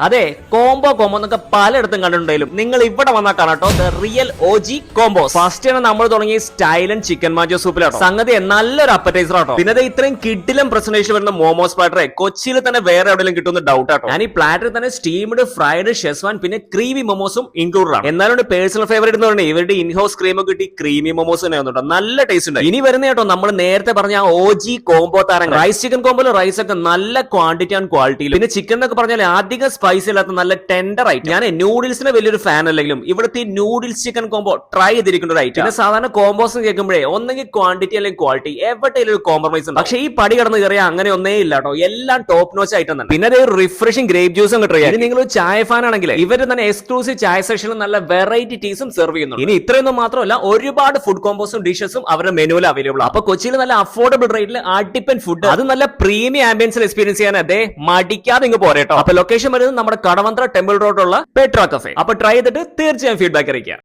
അതെ, കോംബോ എന്നൊക്കെ പലയിടത്തും കണ്ടിട്ടുണ്ടെങ്കിലും നിങ്ങൾ ഇവിടെ വന്നാൽ കാണാട്ടോ the real OG combos. First ആണ് നമ്മൾ തുടങ്ങിയ സ്റ്റൈലൻ ചിക്കൻ മാഞ്ചോ സൂപ്പിലാട്ടോ. സംഗതി നല്ലൊരു അപ്പറ്റൈസർ ആട്ടോ. പിന്നെ ഇത്രയും കിഡിലും പ്രസന്റേഷൻ വരുന്ന മോമോസ് പ്ലാറ്ററെ കൊച്ചിയിൽ തന്നെ വേറെ എവിടെയെങ്കിലും കിട്ടുന്ന ഡൗട്ട് ആട്ടോ. ഞാൻ ഈ പ്ലാറ്ററിൽ തന്നെ സ്റ്റീംഡ്, ഫ്രൈഡ്, ഷെസ്വാൻ പിന്നെ ക്രീമി മൊമോസും ഇൻക്ലൂഡഡ് ആണ്. എന്നാലും പേഴ്സണൽ ഫേവറേറ്റ് എന്ന് പറഞ്ഞാൽ ഇവരുടെ ഇൻഹൗസ് ക്രീമൊക്കെ കിട്ടി ക്രീമി മൊമോസ് തന്നെ വന്നിട്ടോ. നല്ല ടേസ്റ്റ് ഉണ്ട്. ഇനി വരുന്ന കേട്ടോ നമ്മൾ നേരത്തെ പറഞ്ഞ OG കോംബോ താരങ്ങൾ. റൈസ് ചിക്കൻ കോംബോയിൽ റൈസ് ഒക്കെ നല്ല ക്വാണ്ടിറ്റി ആൻഡ് ക്വാളിറ്റിയിൽ. പിന്നെ ചിക്കൻ എന്നൊക്കെ പറഞ്ഞാൽ അധികം സ്പൈസി ഇല്ലാത്ത നല്ല ടെൻഡർ ആയിട്ട്. ഞാൻ നൂഡിൽസിന് വലിയൊരു ഫാൻ അല്ലെങ്കിലും ഇവിടുത്തെ നൂഡിൽസ് ചിക്കൻ കോംബോ ട്രൈ ചെയ്തിരിക്കുന്ന ഒരു ഐറ്റം. പിന്നെ സാധാരണ കോംബോസ് കേൾക്കുമ്പോഴേ ഒന്നെങ്കിൽ ക്വാണ്ടിറ്റി അല്ലെങ്കിൽ ക്വാളിറ്റി എവിടെയും ഒരു കോംപ്രമൈസ് ഉണ്ട്. പക്ഷേ ഈ പടി കടന്ന് കയറിയാൽ അങ്ങനെ ഒന്നേ ഇല്ല കേട്ടോ. എല്ലാം ടോപ്പ് നോച്ച് ആയിട്ട് തന്നെ. പിന്നെ ഒരു റിഫ്രഷിംഗ് ഗ്രേപ്പ് ജ്യൂസും കിട്ടുക. ഇനി നിങ്ങൾ ചായ ഫാൻ ആണെങ്കിൽ ഇവർ തന്നെ എക്സ്ക്ലൂസീവ് ചായ സെക്ഷനിൽ നല്ല വെറൈറ്റി ടീസും സെർവ് ചെയ്യുന്നു. ഇനി ഇത്രയൊന്നും മാത്രമല്ല, ഒരുപാട് ഫുഡ് കോംബോസും ഡിഷസും അവരുടെ മെനുവിൽ അവൈലബിൾ ആണ്. അപ്പൊ കൊച്ചിയിൽ നല്ല അഫോർഡബിൾ റേറ്റിൽ അടിപ്പൻ ഫുഡ്, അത് നല്ല പ്രീമിയം ആംബിയൻസിൽ എക്സ്പീരിയൻസ് ചെയ്യാൻ അതേ മടിക്കാതെ ഇങ്ങ് പോരട്ടോ. അപ്പൊ ലൊക്കേഷൻ വരുന്നത് നമ്മുടെ കടവന്ത്ര ടെമ്പിൾ റോഡുള്ള പെട്രാ കഫേ. അപ്പൊ ട്രൈ ചെയ്തിട്ട് തീർച്ചയായും ഫീഡ്ബാക്ക് അറിയിക്കുക.